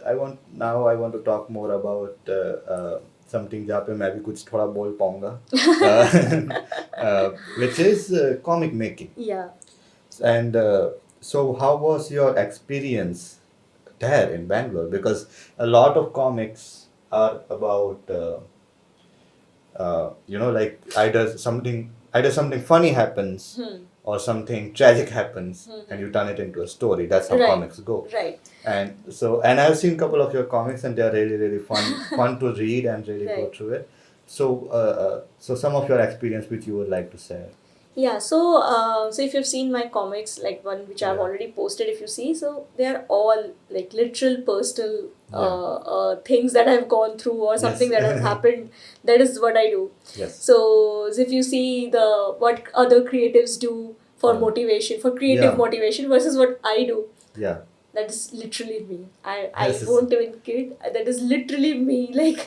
I want to talk more about something जहाँ पे मैं भी कुछ थोड़ा बोल पाऊंगा, which is comic making. Yeah. And so, how was your experience there in Bangalore? Because a lot of comics are about, like either something funny happens or something tragic happens, and you turn it into a story. That's how Right. comics go. Right. And I've seen a couple of your comics, and they're really, really fun to read and really go Right. through it. So some of your experience which you would like to share. Yeah, so if you've seen my comics, like one which I've Yeah. already posted, if you see, so they're all like literal personal things that I've gone through or something Yes. that has happened. That is what I do. Yes. So if you see what other creatives do for Yeah. motivation, for creative Yeah. motivation versus what I do, Yeah. that is literally me. I Yes, won't even kid. That is literally me. Like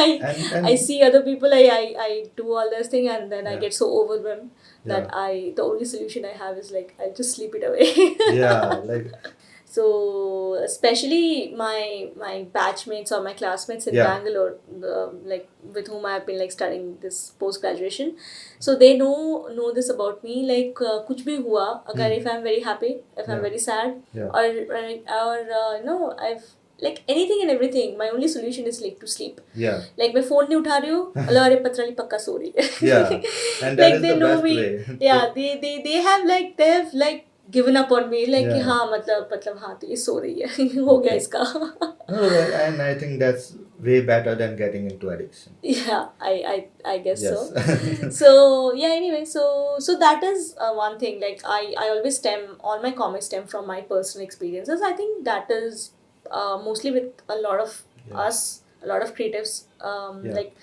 And I see other people, I do all this thing, and then I Yeah. get so overwhelmed that Yeah. the only solution I have is like I'll just sleep it away. Yeah, like So especially my batchmates or my classmates in Yeah. Bangalore, like with whom I have been like studying this post graduation, so they know this about me. Like कुछ भी हुआ, अगर if I'm very happy, if I'm Yeah. very sad, Yeah. or I've like anything and everything, my only solution is like to sleep. Yeah. Like मैं phone नहीं उठा रही हूँ, अल्लाह अरे पत्राली पक्का सो रही है. Yeah. And that Like is they the know best me. way. Yeah, they have like given up on me, like कि Yeah. हाँ मतलब हाँ तो ये सो रही है. हो गया Okay. इसका. No, and I think that's way better than getting into addiction. Yeah, I guess Yes. so. So yeah, anyway, so that is one thing. Like I always all my comics stem from my personal experiences. I think that is mostly with a lot of Yeah. us, a lot of creatives. Yeah. Like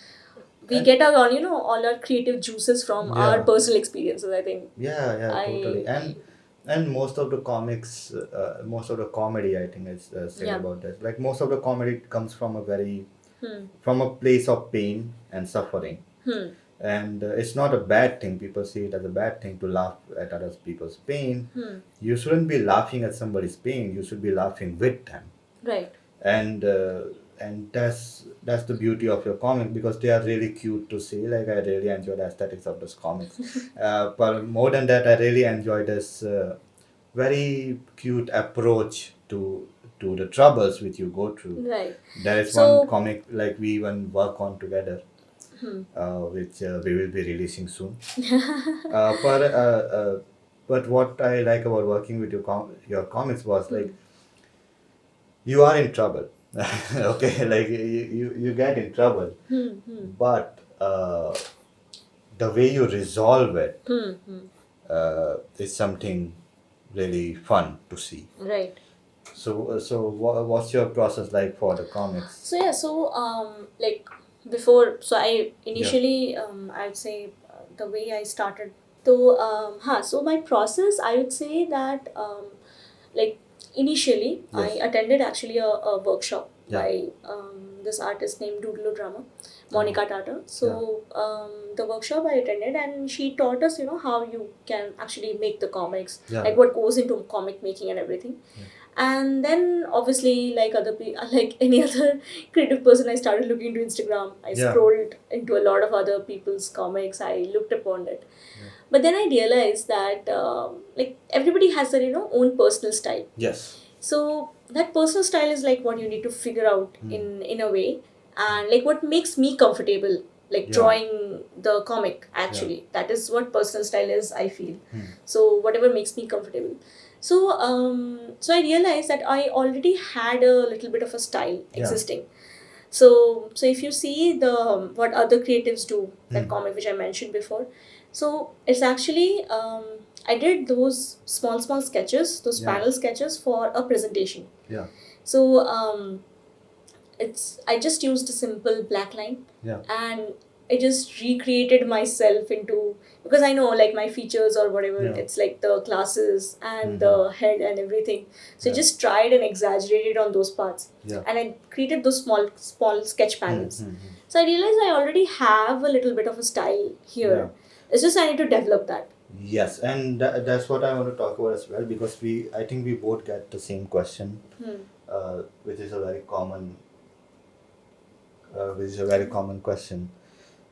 we And- get all our creative juices from our Yeah. personal experiences. I think. Yeah, totally. And most of the comics, most of the comedy, I think is said Yeah. about that. Like most of the comedy comes from Hmm. from a place of pain and suffering. Hmm. And it's not a bad thing. People see it as a bad thing to laugh at other people's pain. Hmm. You shouldn't be laughing at somebody's pain. You should be laughing with them. Right. And that's the beauty of your comic, because they are really cute to see. Like I really enjoy the aesthetics of those comics. But more than that, I really enjoy this very cute approach to the troubles which you go through. Right. There is So- one comic like we even work on together, which we will be releasing soon. But what I like about working with your comics was like you are in trouble. Okay, like you get in trouble, but the way you resolve it is something really fun to see. Right. So what's your process like for the comics? So yeah, like before, so I initially I'd say the way I started. So my process, I would say that like initially I Yes. attended actually a workshop Yeah. by this artist named Doodle Drama, Monica Tata. So the workshop I attended, and she taught us, how you can actually make the comics, Yeah. like what goes into comic making and everything. And then obviously like like any other creative person, I started looking into Instagram. I Yeah. scrolled into a lot of other people's comics. I looked upon it. But then I realized that like everybody has their own personal style. Yes. So that personal style is like what you need to figure out in a way, and like what makes me comfortable, like Yeah. drawing the comic actually. That is what personal style is, I feel. So whatever makes me comfortable. So so I realized that I already had a little bit of a style existing. So if you see the what other creatives do, that comic which I mentioned before, so it's actually I did those small sketches, those Yeah. panel sketches for a presentation. Yeah. So I just used a simple black line, Yeah. and I just recreated myself into, because I know like my features or whatever, Yeah. it's like the glasses and the head and everything. So I just tried and exaggerated on those parts. Yeah. And I created those small sketch panels. So I realized I already have a little bit of a style here. Yeah. It's just I need to develop that. Yes, and that's what I want to talk about as well, because I think we both get the same question which is a very common, question,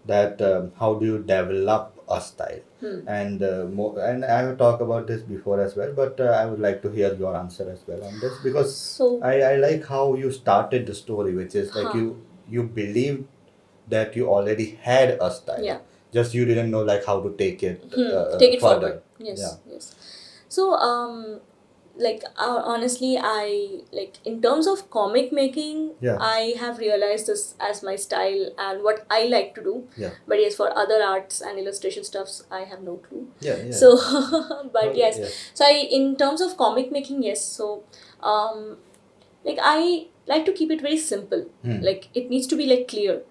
that how do you develop a style? And and I have talked about this before as well, but I would like to hear your answer as well on this, because So, I like how you started the story, which is like huh. you believed that you already had a style, Yeah. just you didn't know like how to take it Take it further. forward. Yes, yes. So, like honestly, I like in terms of comic making, Yeah. I have realized this as my style and what I like to do. Yeah. But yes, for other arts and illustration stuffs, I have no clue. Yeah. So, but Oh, yes. yes. So, in terms of comic making, yes. So, like I like to keep it very simple. Like it needs to be like clear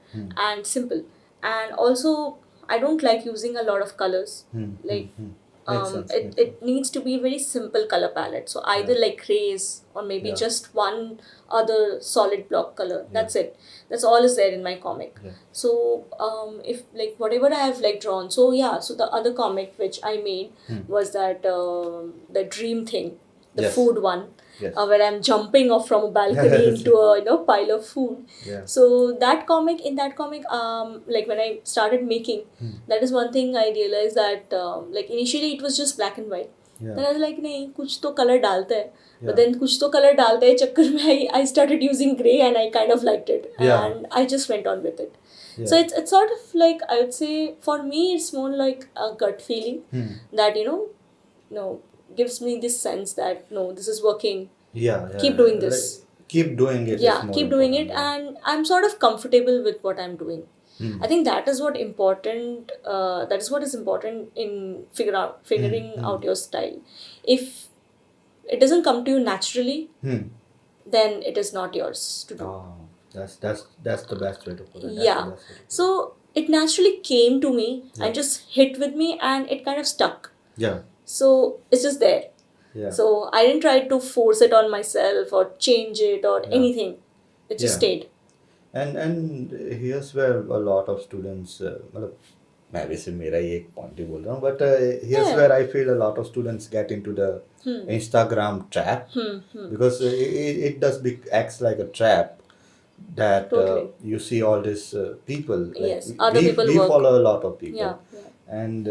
and simple, and also I don't like using a lot of colors. Like Makes sense. it needs to be a very simple color palette. So either like grays or maybe Yeah. just one other solid block color. Yeah. That's it. That's all is there in my comic. Yeah. So if like whatever I have like drawn. So yeah. So the other comic which I made was that the dream thing, the Yes. food one. Yes. Where I'm jumping off from a balcony into a pile of food. Yeah. So in that comic, like when I started making, that is one thing I realized that like initially it was just black and white. Yeah. Then I was like, नहीं कुछ तो color डालते हैं. Yeah. But then कुछ तो color डालते हैं चक्कर में I started using grey and I kind of liked it. Yeah. And I just went on with it. Yeah. So it's sort of like, I would say, for me it's more like a gut feeling that gives me this sense that no, this is working. Yeah. Keep doing this. Like, keep doing it. Yeah, is more keep doing it, important, and I'm sort of comfortable with what I'm doing. I think that is what important. That is what is important in figuring out your style. If it doesn't come to you naturally, then it is not yours to do. Oh, that's the best way to put it. That's Yeah. the best way to put it. So it naturally came to me and just hit with me, and it kind of stuck. Yeah. So it's just there. Yeah. So I didn't try to force it on myself or change it or anything. It just stayed. And here's where a lot of students, मतलब मैं वैसे मेरा ही एक point ही बोल रहा हूँ, but here's where I feel a lot of students get into the Instagram trap, because it does acts like a trap that Totally. you see all these people. Like, Yes, other people we work. follow a lot of people. Yeah. And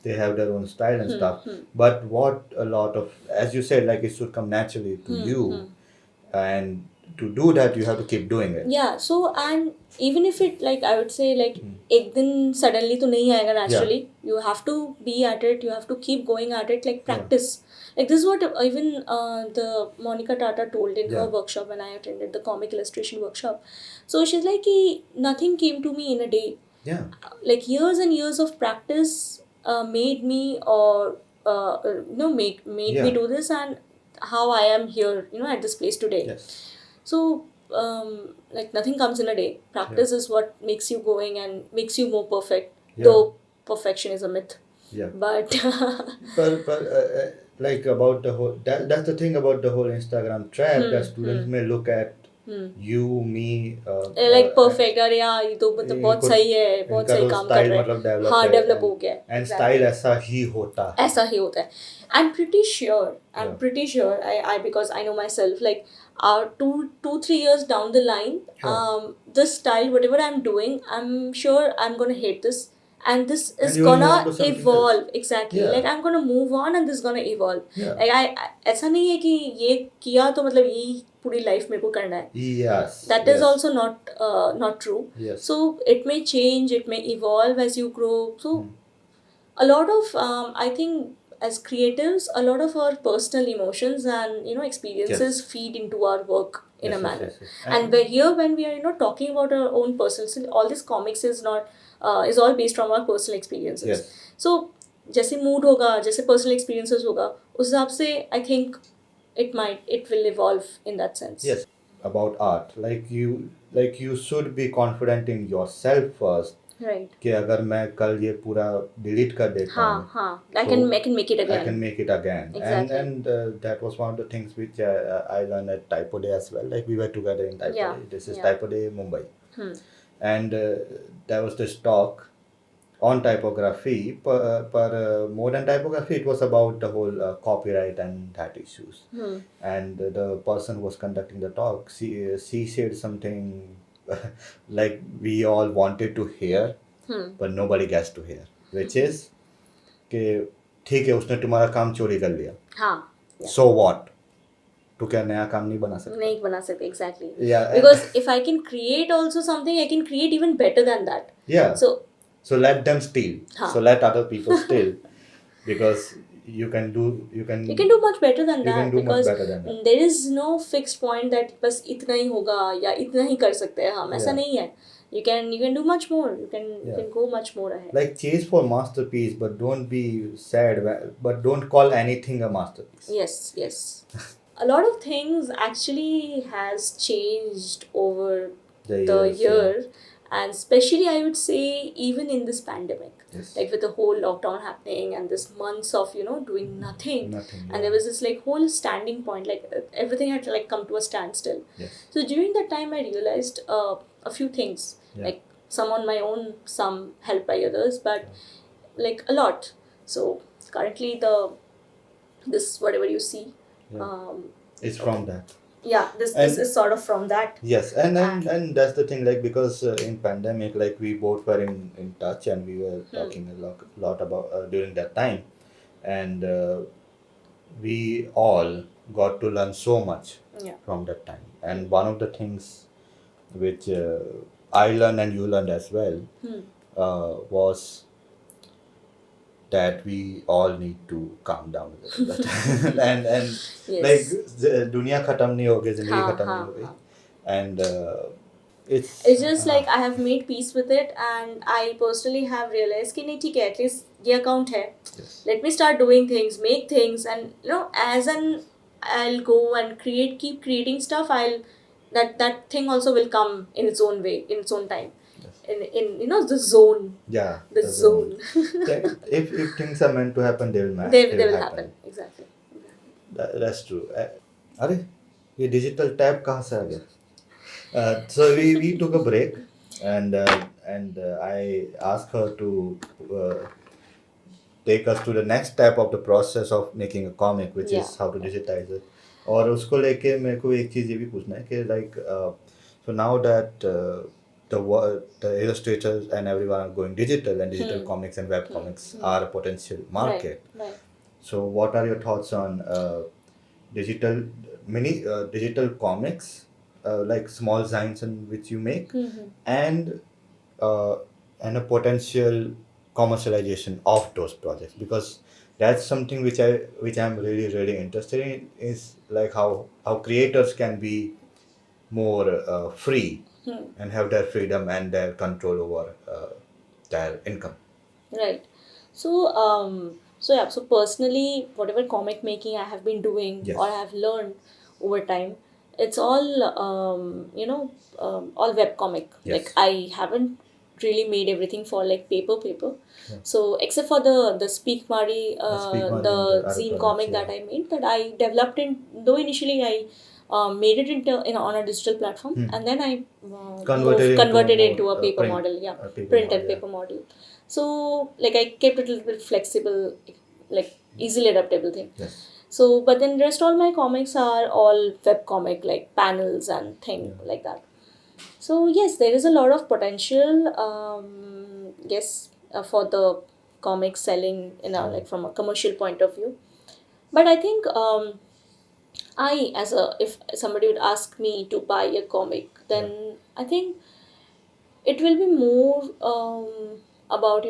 they have their own style and stuff. But what a lot of, as you said, like it should come naturally to you, and to do that you have to keep doing it. Yeah. So and even if it like I would say like एक दिन suddenly तो नहीं आएगा naturally. You have to be at it. You have to keep going at it. Like practice. Like this is what even the Monica Tata told in her workshop when I attended the comic illustration workshop. So she's like, nothing came to me in a day. Yeah. Like years and years of practice made me or made me do this, and how I am here at this place today. Yes. So like nothing comes in a day. Practice is what makes you going and makes you more perfect, though perfection is a myth. Yeah. But but like about the whole that's the thing about the whole Instagram trap, that students may look at you, me, like perfect. अरे यार ये तो मतलब बहुत सही है, बहुत सही काम कर रहा है, हाँ डेवलप हो गया है, and style ऐसा ही होता है, ऐसा ही होता है. I'm pretty sure I because I know myself, like 2-3 years down the line, this style, whatever I'm doing, I'm sure I'm gonna hate this, and this is gonna evolve. Exactly. Like I'm gonna move on and this is gonna evolve. Like I ऐसा नहीं है कि ये किया तो मतलब यही पूरी लाइफ मेरे को करना है. Yes. That is also not true. Yes. So it may change, it may evolve as you grow. So a lot of I think as creatives, a lot of our personal emotions and experiences feed into our work in a manner. Yes. And when we are talking about our own personal, all this comics is not is all based from our personal experiences. Yes. So जैसे mood होगा, जैसे personal experiences होगा, उस हिसाब से I think it will evolve in that sense. Yes. About art, like you should be confident in yourself first. Right. कि अगर मैं कल ये पूरा delete कर देता हूँ, I can make it again. I can make it again. Exactly. And that was one of the things which I learned at Typo Day as well. Like we were together in Typo Day. This is Typo Day Mumbai. And there was this talk on typography, per modern typography, it was about the whole copyright and that issues. And the person who was conducting the talk, she said something like we all wanted to hear, but nobody gets to hear, which is कि ठीक है उसने तुम्हारा काम चोरी कर लिया, हाँ, so what? तो क्या नया काम नहीं बना सकता? नहीं बना सकते, exactly. Yeah, Because if I can create also something, I can create even better than that. yeah. So let them steal. हाँ. So let other people steal, because you can do much better than you that, can do much because better than that. there is no fixed point that बस इतना ही होगा या इतना ही कर सकते हैं हम, ऐसा Yeah. नहीं है. You can do much more. You can go much more ahead. Like chase for masterpiece, but don't be sad. But don't call anything a masterpiece. Yes. A lot of things actually has changed over the year, and especially I would say even in this pandemic. Yes. Like with the whole lockdown happening and this months of doing nothing, and there was this like whole standing point, like everything had like come to a standstill. Yes. So during that time I realized a few things, like some on my own, some helped by others, but like a lot. So currently this whatever you see, it's from that. This is sort of from that. Yes, and that's the thing, like because in pandemic, like we both were in touch and we were talking a lot about during that time, and we all got to learn so much from that time. And one of the things which I learned and you learned as well was that we all need to calm down a little bit. and Yes. like दुनिया खत्म नहीं होगी, जिंदगी खत्म नहीं होगी, and it's just like I have made peace with it, and I personally have realized कि नहीं ठीक है, at least ये account है. Yes. Let me start doing things, make things, and as I'll go and keep creating stuff, that thing also will come in its own way, in its own time. In the zone. Yeah. The zone. if things are meant to happen, they will they will happen. Exactly. That's true. अरे ये digital tab कहाँ से आ गया? So we took a break, and I asked her to take us to the next step of the process of making a comic, which is how to digitize it. और उसको लेके मेरे को एक चीज़ ये भी पूछना है कि like so now that the illustrators and everyone are going digital, and digital comics and web comics are a potential market. Right. So what are your thoughts on digital comics, like small designs in which you make, and a potential commercialization of those projects? Because that's something which I'm really interested in, is like how creators can be more free and have their freedom and their control over their income. Right. So so personally, whatever comic making I have been doing or I have learned over time, it's all all web comic. Yes. Like I haven't really made everything for like paper. So except for the Speak Mari, the zine comic that I made, that I developed though initially I made it on a digital platform, and then I converted it into a paper model. Printed paper model. So like I kept it a little bit flexible, like easily adaptable thing. Yes. So but then rest all my comics are all web comic, like panels and thing like that. So yes, there is a lot of potential for the comic selling like from a commercial point of view. But I think if somebody would ask me to buy a comic, then I think it will be more about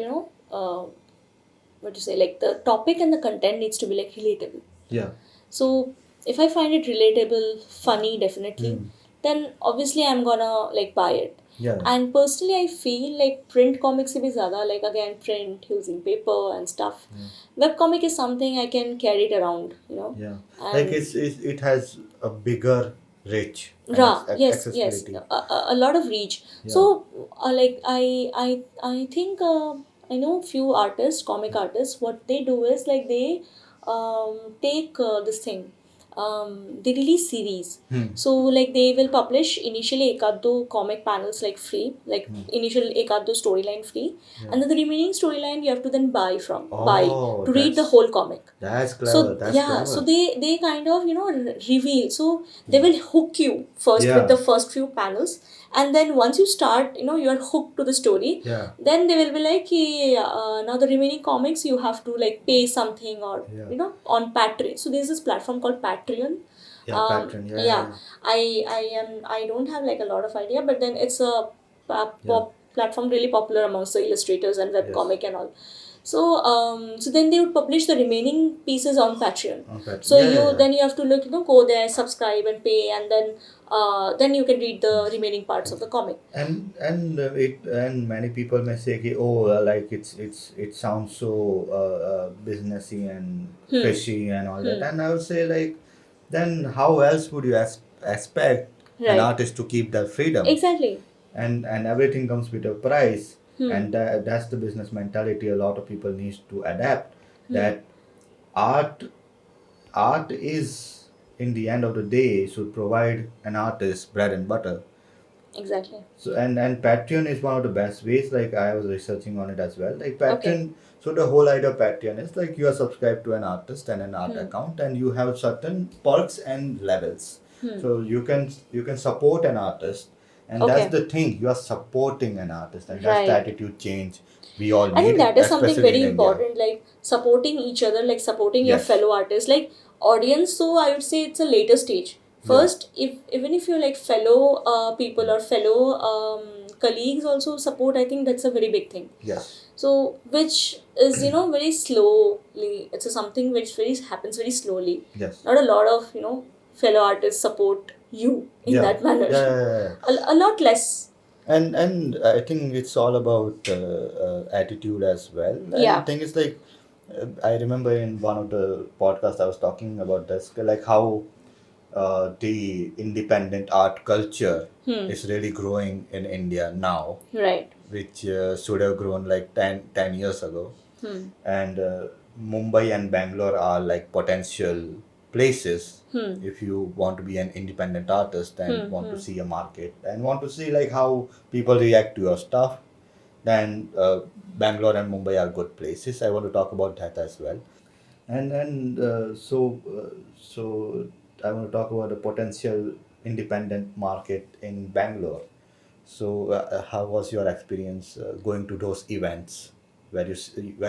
what to say, like the topic and the content needs to be like relatable. Yeah. So if I find it relatable, funny, definitely, then obviously I'm gonna like buy it. Yeah. And personally I feel like print comics se bhi zyada, like again print using paper and stuff. Web comic is something I can carry it around, Yeah. Like it has a bigger reach. Yes. A lot of reach. Yeah. So like I think I know few artists, comic artists, what they do is like they take this thing, they release series. So like they will publish initially ekaddo comic panels like free, like initial ekaddo storyline free, and then the remaining storyline you have to then buy Oh, to read the whole comic. that's clever. So That's yeah, so clever. they kind of reveal. So they will hook you first with Yeah. the first few panels, and then once you start, you are hooked to the story. Yeah. Then they will be like, "Hey, now the remaining comics you have to like pay something or Yeah. on Patreon." So there's this platform called Patreon. Yeah, pattern. Yeah, Yeah, yeah, I don't have like a lot of idea, but then it's a yeah. platform really popular amongst the illustrators and Yes. webcomic and all. So then they would publish the remaining pieces on Patreon. On pattern. So Yeah, yeah, yeah. then you have to look, go there, subscribe and pay, and then you can read the remaining parts of the comic. And many people may say, "Okay, oh, like it sounds so businessy and fishy and all that." And I would say, like, then how else would you expect an Right. artist to keep their freedom? Exactly. And everything comes with a price, Hmm. and that's the business mentality a lot of people need to adapt. That art art is, in the end of the day, should provide an artist bread and butter. Exactly. So and Patreon is one of the best ways. Like I was researching on it as well. Like Patreon. Okay. So the whole idea of Patreon is like you are subscribed to an artist and an art account, and you have certain perks and levels. So you can support an artist, and Okay. that's the thing. You are supporting an artist, and that's the Right. attitude change we all I think need, that is something especially very in India. important, like supporting each other, like supporting your Yes. fellow artists, like audience. So I would say it's a later stage. First, if even if you're like fellow people or fellow colleagues also support, I think that's a very big thing. Yes. So which is very slowly. It's something which very happens very slowly. Yes. Not a lot of fellow artists support you in Yeah. that manner. Yeah, yeah, yeah. A lot less. And I think it's all about attitude as well. And Yeah. the thing is like I remember in one of the podcasts I was talking about this, like how the independent art culture is really growing in India now, Right. which should have grown like 10 years ago. And Mumbai and Bangalore are like potential places if you want to be an independent artist and want to see a market and want to see like how people react to your stuff. Then Bangalore and Mumbai are good places. I want to talk about that as well. So I want to talk about the potential independent market in Bangalore. So how was your experience going to those events where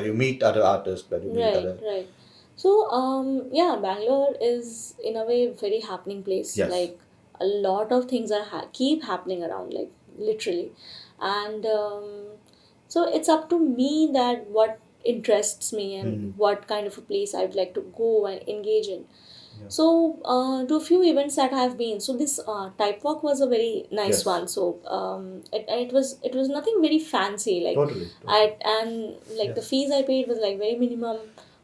you meet other artists, where you meet Right, other right. So, yeah, Bangalore is in a way very happening place. Yes. Like a lot of things are keep happening around, like literally, and so it's up to me that what interests me and what kind of a place I'd like to go and engage in. Yeah. So, to a few events that I've been. So this type walk was a very nice Yes. one. So, it was nothing very fancy. Like Totally. and like Yeah. the fees I paid was like very minimum,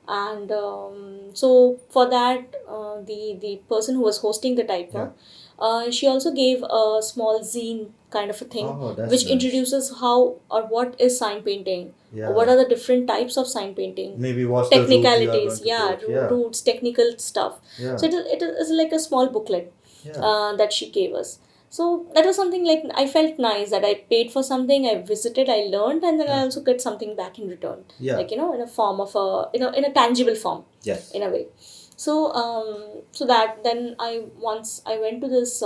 and so for that, the person who was hosting the type walk, she also gave a small zine kind of a thing, Oh, that's which nice. introduces how or what is sign painting. Yeah. What are the different types of sign painting? Maybe what's the route you are Technicalities, going to take. Yeah. roots, technical stuff. Yeah. So it is like a small booklet Yeah. that she gave us. So that was something like I felt nice that I paid for something, I visited, I learned, and then I also get something back in return. Yeah. Like in a form of in a tangible form. Yes. In a way. So that then I went to this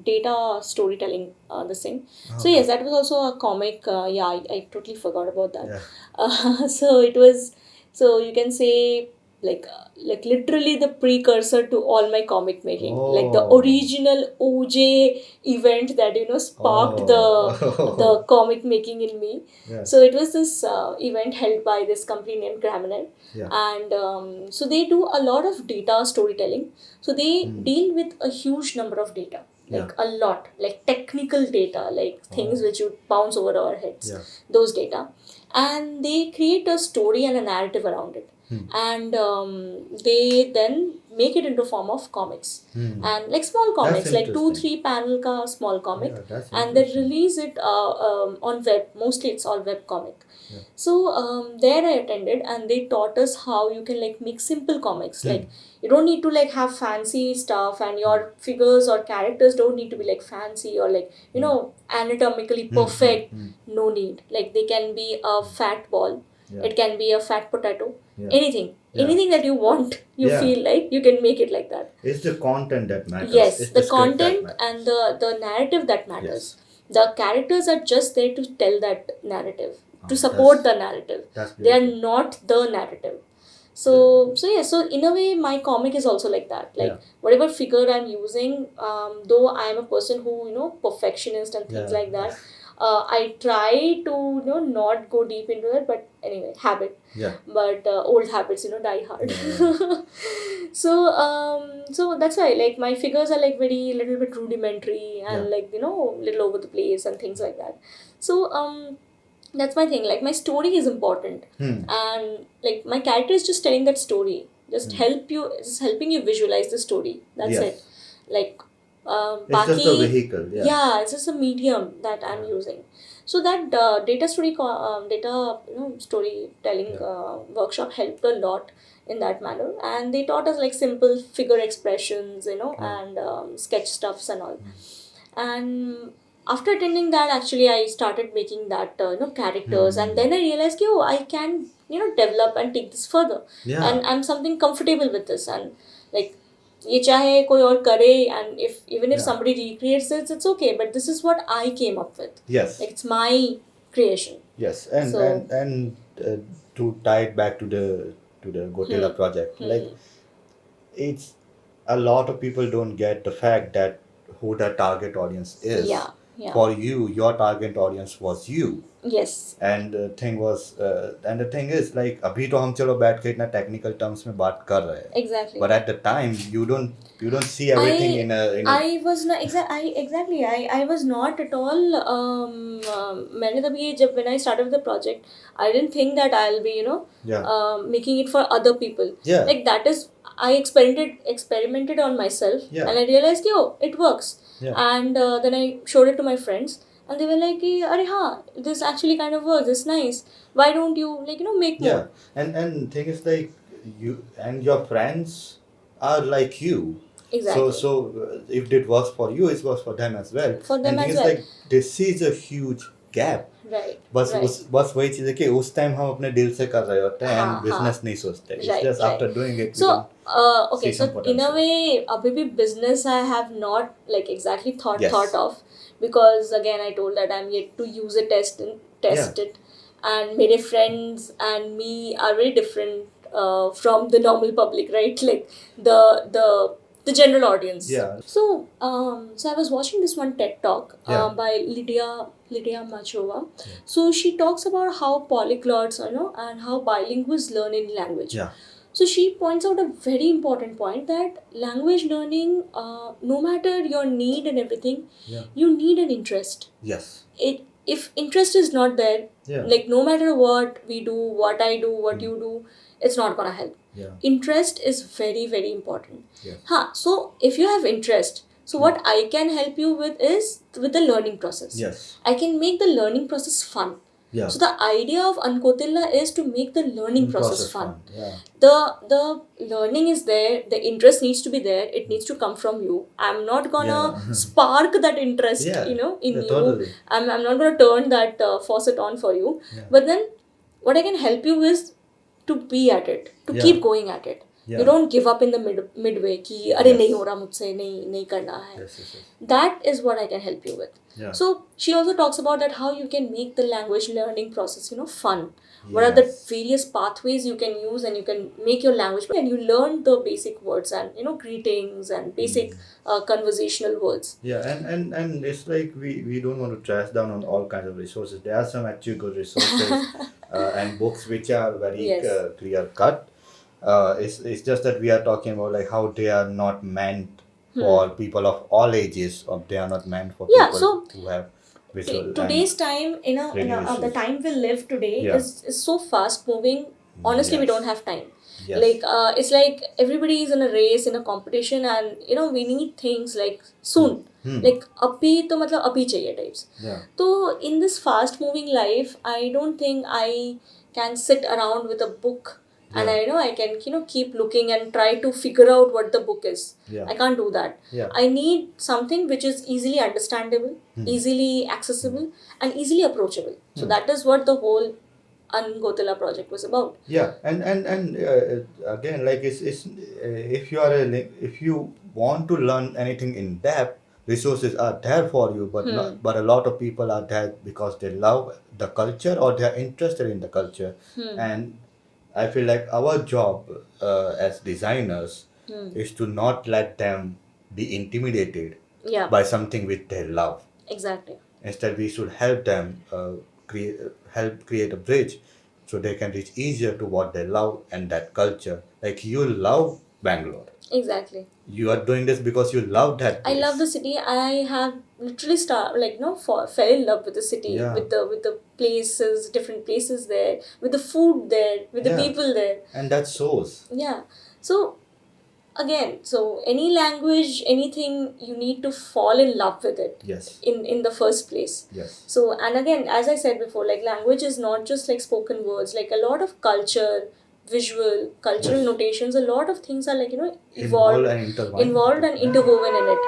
data storytelling this thing. So yes, that was also a comic. I totally forgot about that. Yeah. So it was, so you can say like literally the precursor to all my comic making, like the Oh. original OJ event that sparked the comic making in me. Yeah. So it was this event held by this company named Graminet. Yeah. And so they do a lot of data storytelling. So they deal with a huge number of data, like a lot, like technical data, like things which would bounce over our heads, Yeah. those data. And they create a story and a narrative around it. and they then make it into form of comics, and like small comics, like interesting. 2-3 panel ka small comic, Yeah, that's and they interesting. release it on web. Mostly it's all web comic. Yeah. So there I attended, and they taught us how you can like make simple comics. Like you don't need to like have fancy stuff, and your figures or characters don't need to be like fancy or like anatomically perfect. No need. Like they can be a fat ball. Yeah. It can be a fat potato. Yeah. Anything. Yeah. Anything that you want, you Yeah. feel like you can make it like that. It's the content that matters. Yes, It's the script that content matters. and the narrative that matters. The characters are just there to tell that narrative, to support the narrative. They are not the narrative. So in a way my comic is also like that. Like whatever figure I'm using, though I am a person who perfectionist and things like that, I try to not go deep into it, but anyway, habit. Yeah. But old habits die hard. So that's why like my figures are like very little bit rudimentary and like little over the place and things like that. So that's my thing. Like my story is important, and like my character is just telling that story, just helping you visualize the story. That's it. Like it's just a vehicle. Yeah, it's just a medium that I'm using. So that data storytelling workshop helped a lot in that manner, and they taught us like simple figure expressions, and sketch stuffs and all. And after attending that, actually I started making that characters, and then I realized I can develop and take this further, and I'm something comfortable with this, and like ये चाहे कोई और करे, and even if somebody recreates it, it's okay, but this is what I came up with. Yes. Like it's my creation. Yes, and to tie it back to the Gotela project, like it's a lot of people don't get the fact that who the target audience is. Yeah. For you, your target audience was you. Yes. And the thing is like अभी तो हम चलो बैठ के इतना technical terms में बात कर रहे हैं. Exactly. But at the time you don't see everything in a I was not exactly I was not at all मैंने तभी जब when I started the project, I didn't think that I'll be making it for other people. Yeah. Like that is I experimented on myself, and I realized it works. Yeah. And then I showed it to my friends, and they were like, "Arey ha, this actually kind of works. It's nice. Why don't you make more?" Yeah, and thing is like you and your friends are like you. Exactly. So if it works for you, it works for them as well. For them and as well. Like this is a huge gap. Right. बस वही चीज़ है कि उस time हम अपने दिल से कर रहे होते हैं and business नहीं सोचते. It's just after doing it. So okay, so in a way, अभी भी business I have not like exactly thought of, because again I told that I'm yet to use it, test it, and मेरे friends and me are very different from the normal public, right? Like the general audience. Yeah. So I was watching this one TED talk by Lydia Machova. So she talks about how polyglots, and how bilinguals learn in language. Yeah. So she points out a very important point, that language learning, no matter your need and everything, you need an interest. Yes. If interest is not there, like no matter what we do, what I do, what you do, it's not gonna help. Yeah. Interest is very, very important. Yeah. So if you have interest, so what I can help you with is with the learning process. Yes. I can make the learning process fun. Yeah. So the idea of Ankotilla is to make the learning process fun. Yeah. The learning is there, the interest needs to be there, it needs to come from you. I'm not gonna spark that interest in you. Totally. I'm not gonna turn that faucet on for you. But then what I can help you is to be at it, to keep going at it. You don't give up in the midway कि अरे नहीं हो रहा मुझसे, नहीं करना है. Yes. That is what I can help you with. Yeah. So she also talks about that how you can make the language learning process fun. What are the various pathways you can use, and you can make your language, and you learn the basic words and greetings and basic conversational words. Yeah, and it's like we don't want to trash down on all kinds of resources. There are some actually good resources and books which are very clear cut. It's just that we are talking about like how they are not meant for people of all ages, or they are not meant for people who have visual. Today's time, the time we live today is so fast moving. Honestly, we don't have time. Yes. Like it's like everybody is in a race, in a competition, and we need things like soon. Like abhi to matlab abhi chahiye types. Yeah. So in this fast moving life, I don't think I can sit around with a book and I can keep looking and try to figure out what the book is. Yeah. I can't do that. Yeah. I need something which is easily understandable, easily accessible, and easily approachable. So that is what the whole Angotila project was about. Yeah, and again, like it's if you are if you want to learn anything in depth, resources are there for you, but not, but a lot of people are there because they love the culture or they are interested in the culture, and I feel like our job as designers is to not let them be intimidated Yeah, by something which they love. exactly. Instead, we should help them help create a bridge so they can reach easier to what they love and that culture. Like you love Bangalore. Exactly. You are doing this because you love that I place. love the city. I have literally fell in love with the city, Yeah. with the places, different places there, with the food there, with the Yeah. people there. And that shows. Yeah. So again, so any language, anything, you need to fall in love with it. Yes. In the first place. Yes. So, and again, as I said before, like language is not just like spoken words, like a lot of culture, visual, cultural Yes. notations, a lot of things are like Involved and intertwined. involved and interwoven in it.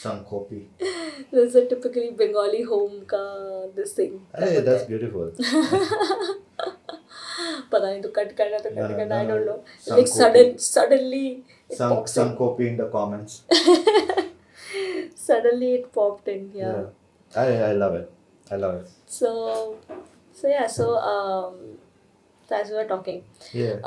Some copy. There's a typically Bengali home ka this thing. Hey, that's beautiful. पता नहीं तो cut करना I don't know. Some Like copy. suddenly it pops Some in. copy in the comments. Suddenly it popped in. Yeah. I love it. I love it. So yeah. So as we were talking. Yeah.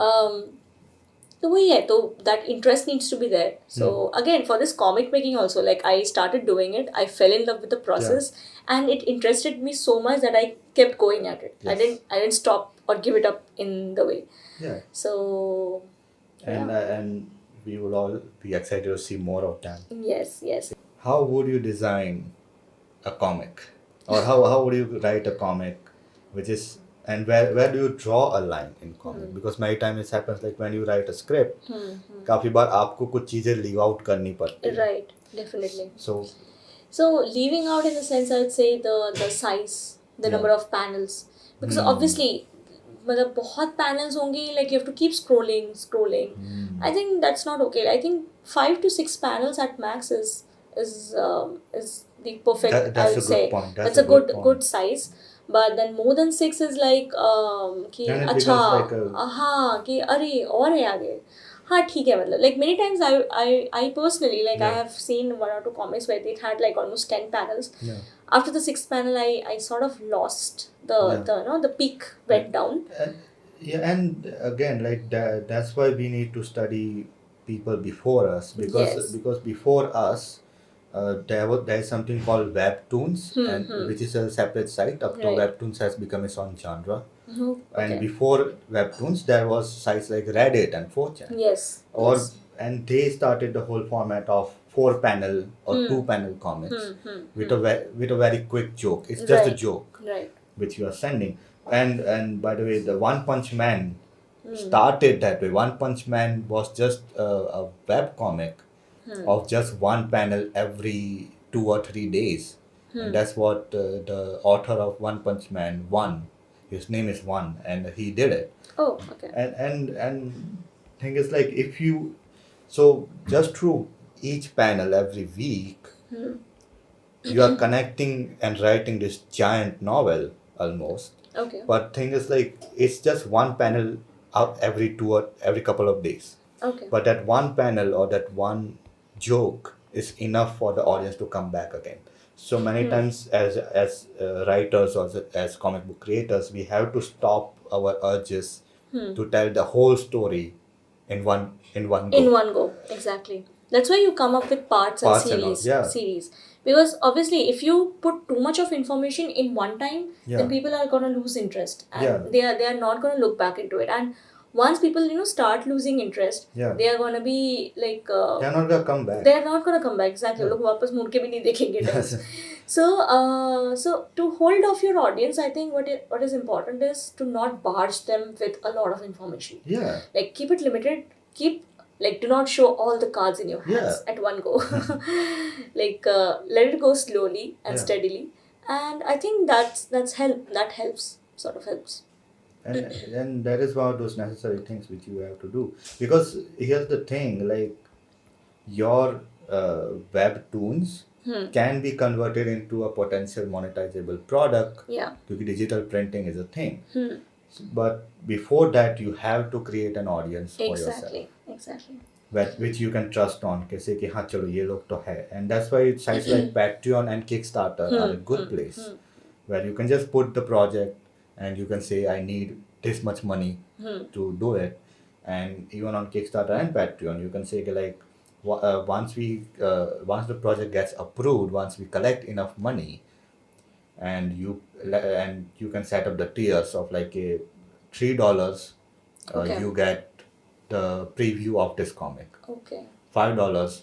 So that interest needs to be there. So again, for this comic making also, like I started doing it, I fell in love with the process, and it interested me so much that I kept going at it. Yes. I didn't stop or give it up in the way. Yeah. So And we will all be excited to see more of them. yes. How would you design a comic, or how would you write a comic, which is, and where do you draw a line in comic? Because many times it happens like when you write a script, काफी बार आपको कुछ चीजें leave out करनी पड़ती है. Right, definitely. So leaving out in the sense, I would say the size, the number of panels, because obviously मतलब बहुत panels होंगे, like you have to keep scrolling. I think that's not okay. I think 5 to 6 panels at max is the perfect. I would say point. that's a good size. But then more than 6 is like कि Then it अच्छा becomes like a- हाँ कि अरे और है आगे. हाँ ठीक है मतलब like many times I personally like I have seen 1 or 2 comics where they had like almost 10 panels. Yeah. After the 6th panel, I sort of lost the peak went down. And again, like that's why we need to study people before us, because before us there is something called webtoons, and which is a separate site. Up to webtoons has become its own genre. And before webtoons there was sites like Reddit and 4chan. Yes. And they started the whole format of 4-panel or 2-panel comics with a very quick joke. It's just a joke, Right. which you are sending. And by the way, the One Punch Man started that way. One Punch Man was just a web comic of just 1 panel every 2 or 3 days. And that's what the author of One Punch Man, One, his name is One, and he did it. Oh, okay. And thing is like, if you, so just through each panel every week, you are connecting and writing this giant novel almost. Okay. But thing is like, it's just 1 panel out every 2 or every couple of days. Okay. But that 1 panel or that 1 joke is enough for the audience to come back again. So many times as writers or as comic book creators, we have to stop our urges to tell the whole story in one go. In one go, exactly. That's why you come up with parts and series. Because obviously, if you put too much of information in one time, then people are gonna lose interest, and they are not gonna look back into it. And once people start losing interest, Yeah. they are gonna be like They're not gonna come back. they are not gonna come back. Exactly. Yeah. लोग वापस मुड़ के भी नहीं देखेंगे Yes. times. So to hold off your audience, I think what is important is to not barge them with a lot of information. Yeah. Like keep it limited. Do not show all the cards in your hands at one go. Let it go slowly and steadily. And I think that helps, sort of helps. And that is one of those necessary things which you have to do, because here's the thing, like your webtoons can be converted into a potential monetizable product. Yeah. Because digital printing is a thing. But before that, you have to create an audience for yourself. Exactly. Which you can trust on. कैसे कि हाँ चलो ये लोग तो है. And that's why sites like Patreon and Kickstarter are a good place where you can just put the project and you can say I need this much money to do it. And even on Kickstarter and Patreon, you can say like once the project gets approved, once we collect enough money, and you can set up the tiers of like a $3, Okay. you get the preview of this comic. Okay. $5,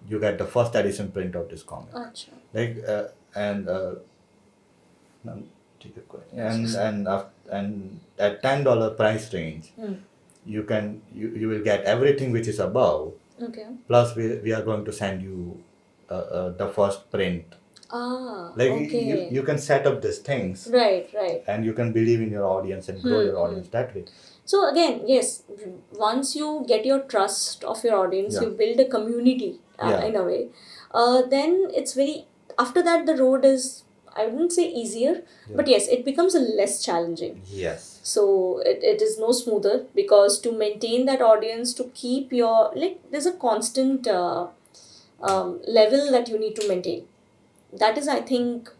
you get the first edition print of this comic. Achha. Like and at $10 price range, you will get everything which is above. Okay. Plus we are going to send you the first print. Okay. You can set up these things. Right. And you can believe in your audience and grow your audience that way. So again, yes, once you get your trust of your audience, you build a community in a way. Then it's after that the road is, I wouldn't say easier, but yes, it becomes a less challenging. Yes. So it is no smoother, because to maintain that audience, to keep your, there's a constant level that you need to maintain. That is, I think,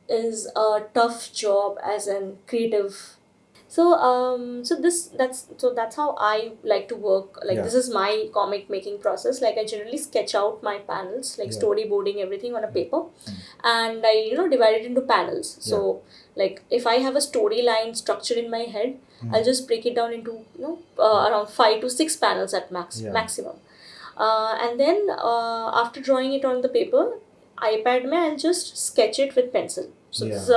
is a tough job as a creative. So that's how I like to work. This is my comic making process. I generally sketch out my panels, storyboarding everything on a paper, and I divide it into panels. So if I have a storyline structure in my head, I'll just break it down into around 5 to 6 panels at maximum, and then after drawing it on the paper, iPad mein, I'll just sketch it with pencil. So this is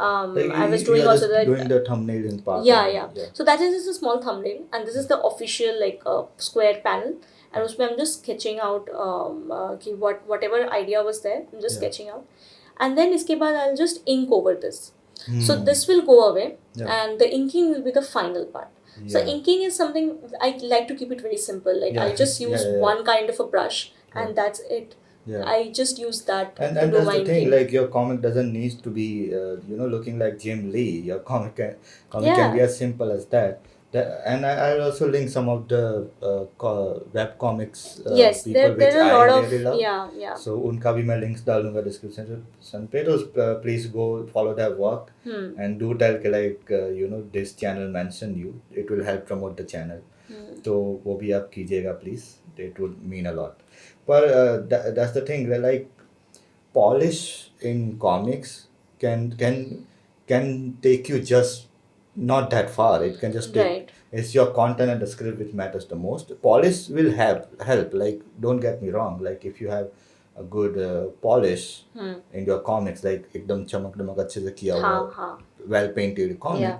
I was doing also doing the thumbnail in part. Yeah. So that is just a small thumbnail, and this is the official square panel, and उसमें I'm just sketching out whatever idea was there. I'm just sketching out, and then इसके बाद I'll just ink over this. So this will go away, and the inking will be the final part. So inking is something I like to keep it very simple. I just use one kind of a brush, and that's it. Yeah. I just use that. And that's the thing. Your comic doesn't need to be looking like Jim Lee. Your comic can be as simple as that. And I'll also link some of the web comics. Yes, people there are a lot of really love. Yeah. So उनका भी मैं links डाल दूँगा description पे. तो please go follow their work and do tell के this channel mentioned you. It will help promote the channel. तो वो भी आप कीजिएगा please. It would mean a lot. But that's the thing. Polish in comics can take you just not that far. It can just take. It's your content and the script which matters the most. Polish will help. Don't get me wrong. If you have a good polish in your comics, एकदम चमक दमक अच्छे से किया हुआ, well painted comic.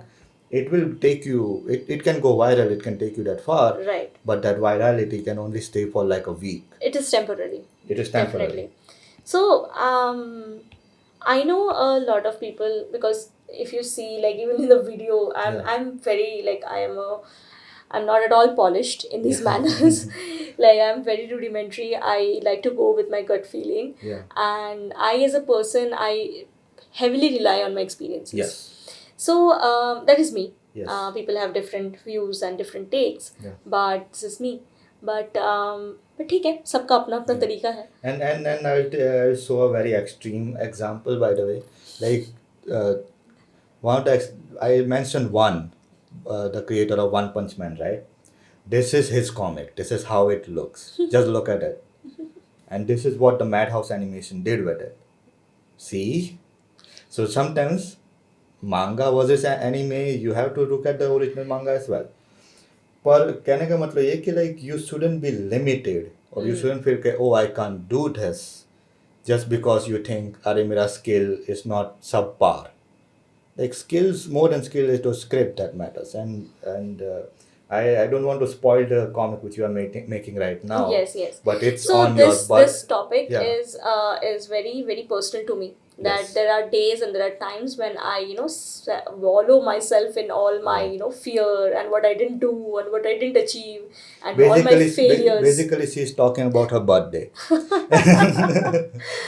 It will take you, it can go viral, it can take you that far. Right. But that virality can only stay for a week. It is temporary. Definitely. So, I know a lot of people, because if you see, even in the video, I'm very, I'm not at all polished in these manners. I'm very rudimentary. I like to go with my gut feeling. Yeah. And I, as a person, I heavily rely on my experiences. Yes. So that is me. Yes. People have different views and different takes, but this is me. But ठीक है, सबका अपना अपना तरीका है. And I'll show a very extreme example, by the way. I mentioned the creator of One Punch Man, right? This is his comic. This is how it looks. Just look at it. And this is what the Madhouse Animation did with it. See? So sometimes manga versus anime, you have to look at the original manga as well. पर कहने का मतलब ये कि like you shouldn't be limited or you shouldn't feel कि oh I can't do this just because you think अरे मेरा skill is not subpar. Like skills, more than skill is the script that matters. And I don't want to spoil the comic which you are making right now. Yes. But it's So on your this topic Yeah. is very very personal to me. That Yes. there are days and there are times when I wallow myself in all my fear and what I didn't do and what I didn't achieve and all my failures. Basically, she's talking about her birthday,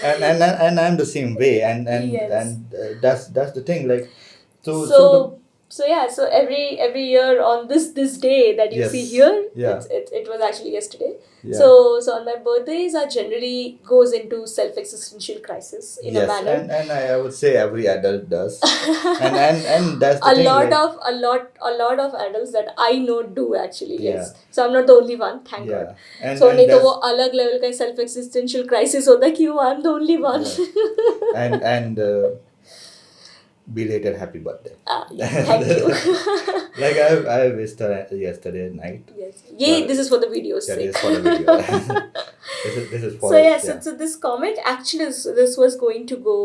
and I'm the same way, and Yes. that's the thing. Like, So yeah, so every year on this day that you see Yes. here, Yeah. it was actually yesterday. Yeah. So on my birthdays, I generally goes into self-existential crisis in a yes, manner. and I would say every adult does, and that's the a thing. lot like, of a lot of adults that I know do actually. Yes. Yeah. So I'm not the only one, thank Yeah. God. And, So and नहीं तो that's- वो अलग level का self existential crisis होता है कि वो I'm the only one. and belated happy birthday. Thank you. Like I wished her yesterday night. Yes. Yay, this is for the video's Yeah, sake. this is for the video. this is for So yeah, so this comic actually this was going to go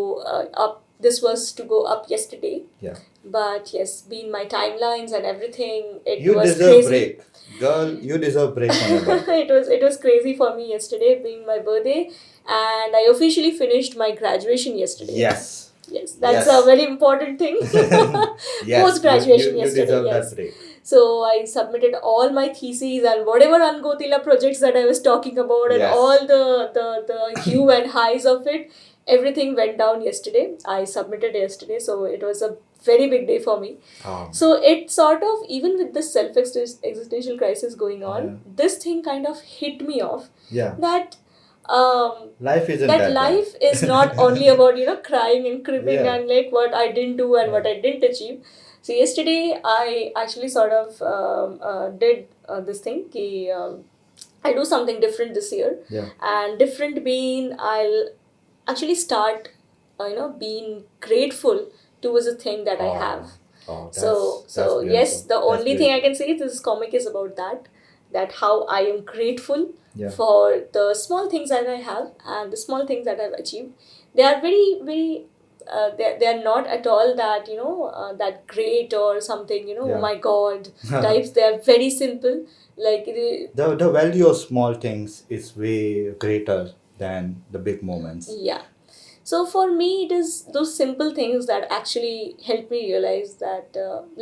up. This was to go up yesterday. Yeah. But yes, being my timelines and everything, it You was deserve crazy. break, girl. You deserve break on your birthday. it was crazy for me yesterday being my birthday, and I officially finished my graduation yesterday. Yes. Yes, that's Yes. a very important thing. Yes. Post graduation you yesterday. deserve Yes. that break. So I submitted all my theses and whatever Angotila projects that I was talking about and Yes. all the hue and highs of it. Everything went down yesterday. I submitted yesterday, so it was a very big day for me. So it sort of, even with the self-existential crisis going on, this thing kind of hit me off. Yeah. That Life isn't that that life bad. is not only about crying and cribbing Yeah. and like what I didn't do and what I didn't achieve. So yesterday I actually sort of did this thing ki, I do something different this year. Yeah. And different being I'll actually start being grateful towards the thing that I have. Oh, So that's yes, beautiful. the That's only thing I beautiful. can say is this comic is about that how I am grateful Yeah. for the small things that I have and the small things that I've achieved. They are very very they are not at all that that great or something Yeah. oh my god types. They are very simple, like The value of small things is way greater than the big moments. yeah. So for me, it is those simple things that actually help me realize that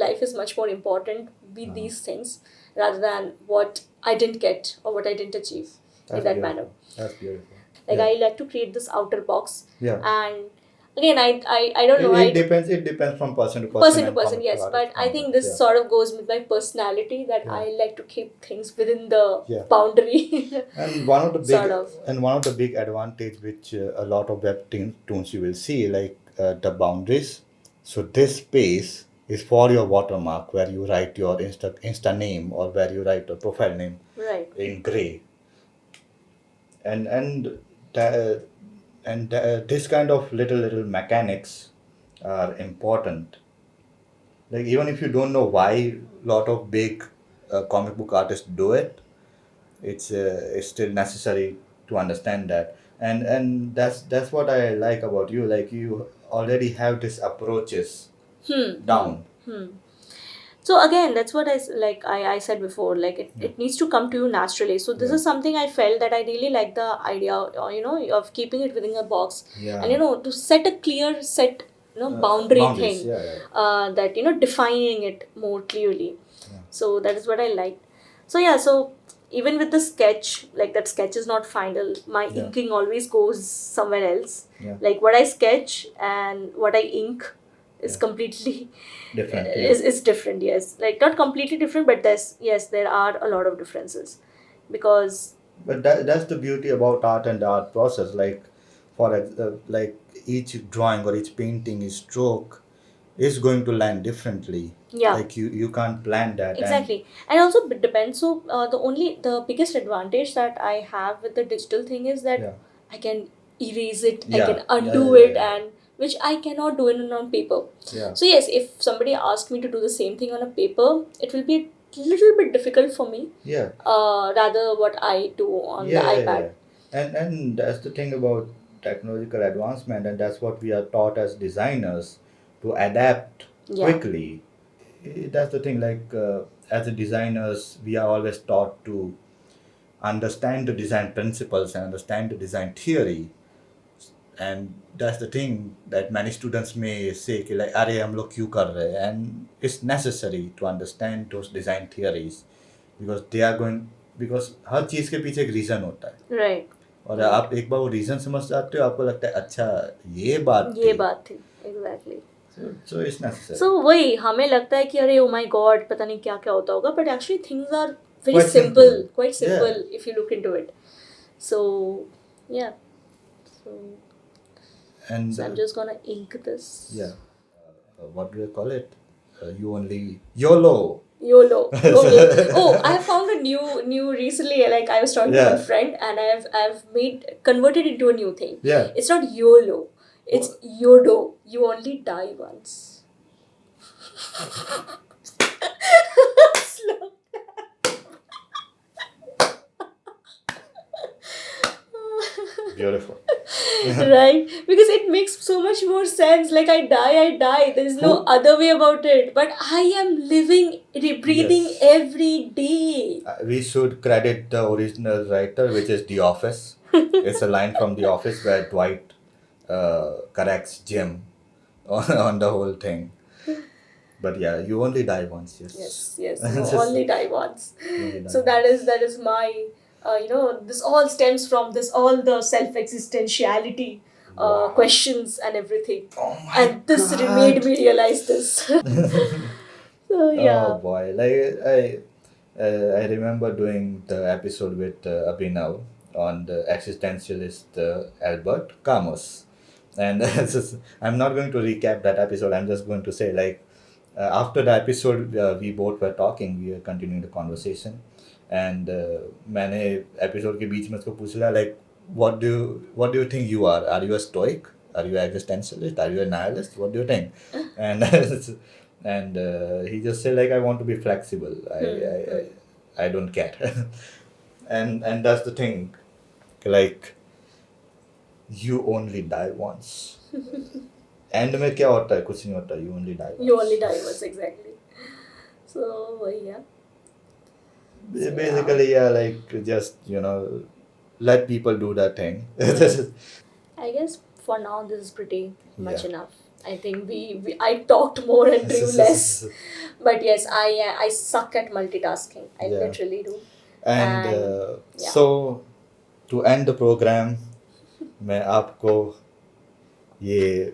life is much more important with these things rather than what I didn't get or what I didn't achieve in that manner. That's beautiful. Like Yeah. I like to create this outer box. Yeah. And again, I don't know. It depends from person to person. Person to and person, comic yes. to But artist, I think this yeah. sort of goes with my personality that Yeah. I like to keep things within the Yeah. boundary. And one of the big Sort of. and one of the big advantage which a lot of webtoons you will see, like the boundaries. So this space is for your watermark where you write your insta name or where you write your profile name Right. in gray. And this kind of little mechanics are important. Like even if you don't know why a lot of big comic book artists do it, it's still necessary to understand that. And that's what I like about you. Like you already have these approaches down. So again, that's what I said before, like it needs to come to you naturally. So this Yeah. is something I felt that I really like the idea of keeping it within a box. Yeah. And to set a clear set boundary Boundaries, thing, yeah. that defining it more clearly. Yeah. So that is what I liked. So yeah, so even with the sketch, like that sketch is not final. My Yeah. inking always goes somewhere else. Yeah. Like what I sketch and what I ink is completely Different. is different. Yes, like not completely different, but there are a lot of differences because But that's the beauty about art and the art process. Like like each drawing or each painting, each stroke is going to land differently. Yeah. Like you can't plan that. Exactly. And also it depends. So the biggest advantage that I have with the digital thing is that Yeah. I can erase it, I Yeah. can undo Yeah. it, and which I cannot do it on paper. Yeah. So yes, if somebody asked me to do the same thing on a paper, it will be little bit difficult for me. Yeah. Rather what I do on the iPad. And that's the thing about technological advancement, and that's what we are taught as designers to adapt Yeah. quickly. That's the thing, like as a designers, we are always taught to understand the design principles and understand the design theory. And that's the thing that many students may say कि like अरे हम लोग क्यों कर रहे हैं, and it's necessary to understand those design theories because they are going, because हर चीज़ के पीछे एक रीज़न होता है. Right. और आप एक बार वो रीज़न समझ जाते हो, आपको लगता है अच्छा ये बात थी exactly. So it's necessary. So वही हमें लगता है कि अरे oh my god पता नहीं क्या क्या होता होगा, but actually things are very Quite simple, simple. quite simple if you look into it. So yeah. And So I'm just gonna ink this. yeah, what do you call it? You only YOLO. YOLO. Okay. Oh, I found a new recently. Like I was talking to a friend, and I've converted into a new thing. Yeah. It's not YOLO. It's YODO. You only die once. Slow. Beautiful. Right? Because it makes so much more sense. Like I die. There is no other way about it. But I am living, breathing every day. We should credit the original writer, which is The Office. It's a line from The Office where Dwight corrects Jim on the whole thing. But yeah, you only die once. Yes. You only die once. So that is my. This all stems from all the self-existentiality questions and everything. Oh my and this God. made me realize this. So yeah. Oh boy, like I remember doing the episode with Abhinav on the existentialist Albert Camus, and I'm not going to recap that episode. I'm just going to say like after the episode we both were talking, we were continuing the conversation. And मैंने episode के बीच में उसको पूछ लिया like what do you think you are you a stoic, are you an existentialist, are you a nihilist, what do you think? And he just said like I want to be flexible, I don't care. and that's the thing, like you only die once. And में क्या होता है, कुछ नहीं होता, you only die once. Exactly. So yeah. Basically, yeah, like just let people do that thing. I guess for now this is pretty much enough. I think I talked more and drew less. But yes, I suck at multitasking. I literally do. And so to end the program, मैं आपको ये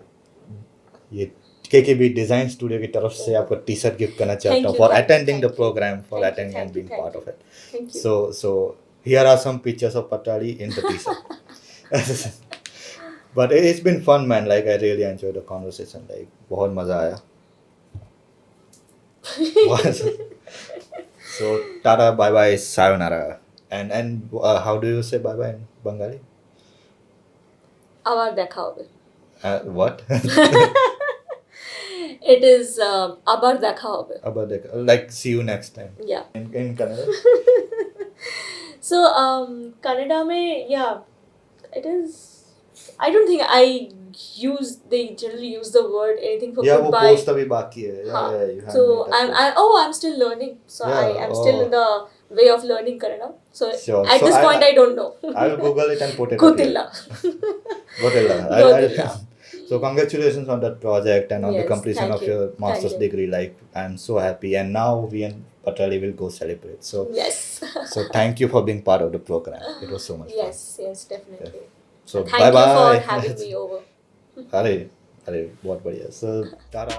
KKB Design Studio की तरफ से आपको T-shirt gift करना चाहता हूँ for attending the program, for attending and being part of it. Thank you. So here are some pictures of Patrali in the t-shirt. But it's been fun, man. Like I really enjoyed the conversation. Like बहुत मजा आया. So tata, bye bye, sayonara. And how do you say bye bye in Bengali? আবার দেখা হবে. What? It is আবার দেখা হবে. Like see you next time. Yeah. In Kannada. So Kannada में it is. I don't think they generally use the word anything for goodbye. वो post अभी बाकी है. Yeah. So I'm still learning. So I'm still in the way of learning Kannada. So sure. At this point I don't know. I'll Google it and put it. Gotilla. So congratulations on that project and on the completion of your master's degree. Like I'm so happy, and now we and Patrali will go celebrate. So yes. So thank you for being part of the program. It was so much fun. Yes, definitely. So thank you for having me over. अरे बहुत बढ़िया. So tara.